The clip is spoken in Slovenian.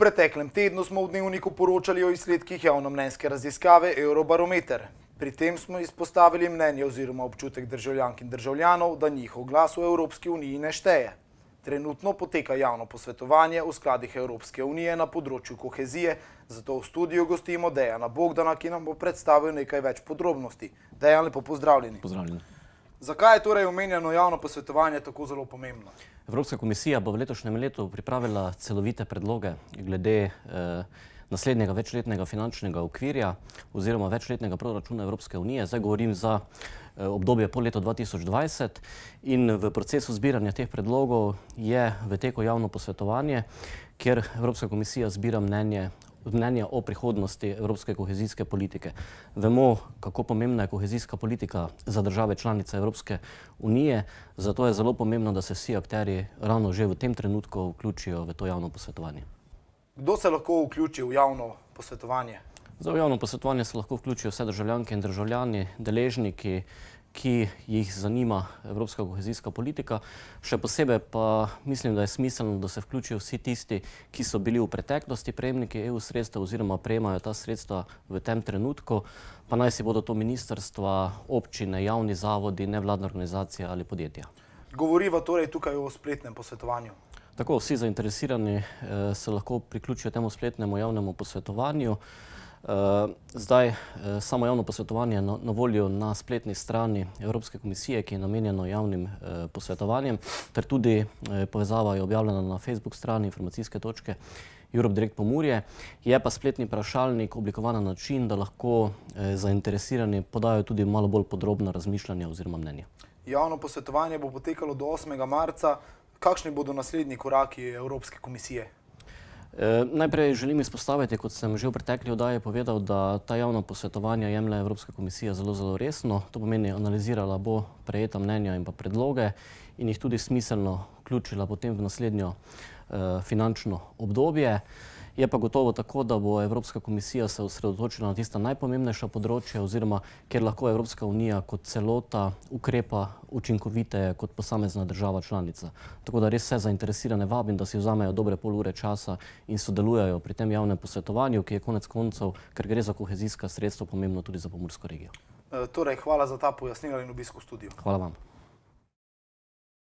preteklem tednu smo v Dnevniku poročali o izsledkih javnomnenjske raziskave Eurobarometer. Pri tem smo izpostavili mnenje oziroma občutek državljank in državljanov, da njihov glas v Evropski uniji ne šteje. Trenutno poteka javno posvetovanje o skladih Evropske unije na področju kohezije, zato v studiu gostimo Dejana Bogdana, ki nam bo predstavil nekaj več podrobnosti. Dejan, lepo pozdravljeni. Pozdravljeni. Zakaj je torej omenjeno javno posvetovanje tako zelo pomembno? Evropska komisija bo v letošnjem letu pripravila celovite predloge glede naslednjega večletnega finančnega okvirja oziroma večletnega proračuna Evropske unije. Zdaj govorim za obdobje po letu 2020 in v procesu zbiranja teh predlogov je v teku javno posvetovanje, kjer Evropska komisija zbira mnenja o prihodnosti evropske kohezijske politike. Vemo, kako pomembna je kohezijska politika za države članice Evropske unije, zato je zelo pomembno, da se vsi akterji ravno že v tem trenutku vključijo v to javno posvetovanje. Kdo se lahko vključi v javno posvetovanje? V javno posvetovanje se lahko vključijo vse državljanke in državljani, deležniki, ki jih zanima evropska kohezijska politika. Še posebej pa mislim, da je smiselno, da se vključijo vsi tisti, ki so bili v preteklosti prejemniki EU sredstev oziroma prejemajo ta sredstva v tem trenutku, pa naj si bodo to ministrstva, občine, javni zavodi, nevladne organizacije ali podjetja. Govoriva torej tukaj o spletnem posvetovanju. Tako, vsi zainteresirani se lahko priključijo temu spletnemu javnemu posvetovanju. Zdaj, samo javno posvetovanje je na voljo na spletni strani Evropske komisije, ki je namenjeno javnim posvetovanjem, ter tudi povezava je objavljena na Facebook strani informacijske točke Europe Direct Pomurje. Je pa spletni vprašalnik oblikovan na način, da lahko zainteresirani podajo tudi malo bolj podrobna razmišljanja oziroma mnenja. Javno posvetovanje bo potekalo do 8. marca. Kakšni bodo naslednji koraki Evropske komisije? Najprej želim izpostaviti, kot sem že v pretekli oddaji povedal, da ta javna posvetovanja jemlje Evropska komisija zelo resno. To pomeni, analizirala bo prejeta mnenja in pa predloge in jih tudi smiselno vključila potem v naslednjo finančno obdobje. Je pa gotovo tako, da bo Evropska komisija se osredotočila na tista najpomembnejša področja oziroma kjer lahko Evropska unija kot celota ukrepa učinkoviteje kot posamezna država članica. Tako da res vse zainteresirane vabim, da si vzamejo dobre pol ure časa in sodelujejo pri tem javnem posvetovanju, ki je konec koncev, ker gre za kohezijska sredstva, pomembno tudi za pomursko regijo. Torej, hvala za ta pojasnila in obisk v studiu. Hvala vam.